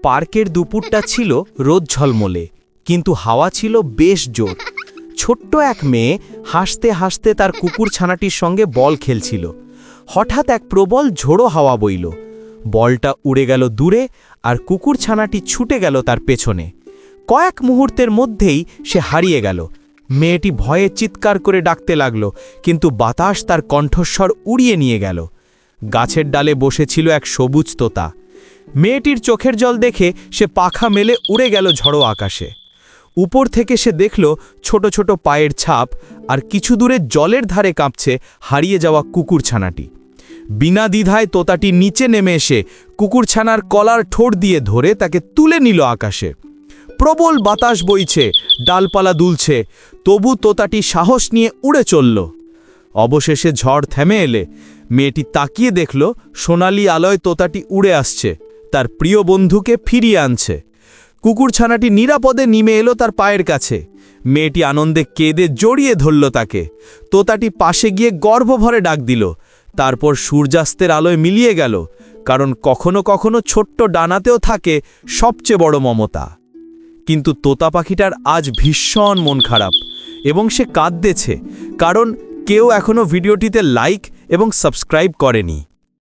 পার্কের দুপুরটা ছিল রোদ ঝলমলে, কিন্তু হাওয়া ছিল বেশ জোর। ছোট্ট এক মেয়ে হাসতে হাসতে তার কুকুর ছানাটির সঙ্গে বল খেলছিল। হঠাৎ এক প্রবল ঝোড়ো হাওয়া বইল। বলটা উড়ে গেল দূরে, আর কুকুর ছানাটি ছুটে গেল তার পেছনে। কয়েক মুহূর্তের মধ্যেই সে হারিয়ে গেল। মেয়েটি ভয়ে চিৎকার করে ডাকতে লাগল, কিন্তু বাতাস তার কণ্ঠস্বর উড়িয়ে নিয়ে গেল। গাছের ডালে বসেছিল এক সবুজ তোতা। মেয়েটির চোখের জল দেখে সে পাখা মেলে উড়ে গেল ঝড়ো আকাশে। উপর থেকে সে দেখল ছোট ছোট পায়ের ছাপ, আর কিছু দূরে জলের ধারে কাঁপছে হারিয়ে যাওয়া কুকুরছানাটি। বিনা দ্বিধায় তোতাটি নিচে নেমে এসে কুকুরছানার কলার ঠোঁট দিয়ে ধরে তাকে তুলে নিল আকাশে। প্রবল বাতাস বইছে, ডালপালা দুলছে, তবু তোতাটি সাহস নিয়ে উড়ে চলল। অবশেষে ঝড় থেমে এলে মেয়েটি তাকিয়ে দেখল সোনালি আলোয় তোতাটি উড়ে আসছে, তার প্রিয় বন্ধুকে ফিরিয়ে আনছে। কুকুরছানাটি নিরাপদে নেমে এলো তার পায়ের কাছে। মেয়েটি আনন্দে কেঁদে জড়িয়ে ধরল তাকে। তোতাটি পাশে গিয়ে গর্ভভরে ডাক দিল। তারপর সূর্যাস্তের আলোয় মিলিয়ে গেল, কারণ কখনো কখনো ছোট্ট ডানাতেও থাকে সবচেয়ে বড় মমতা। কিন্তু তোতা পাখিটার আজ ভীষণ মন খারাপ, এবং সে কাঁদতেছে, কারণ কেউ এখনো ভিডিওটিতে লাইক এবং সাবস্ক্রাইব করেনি।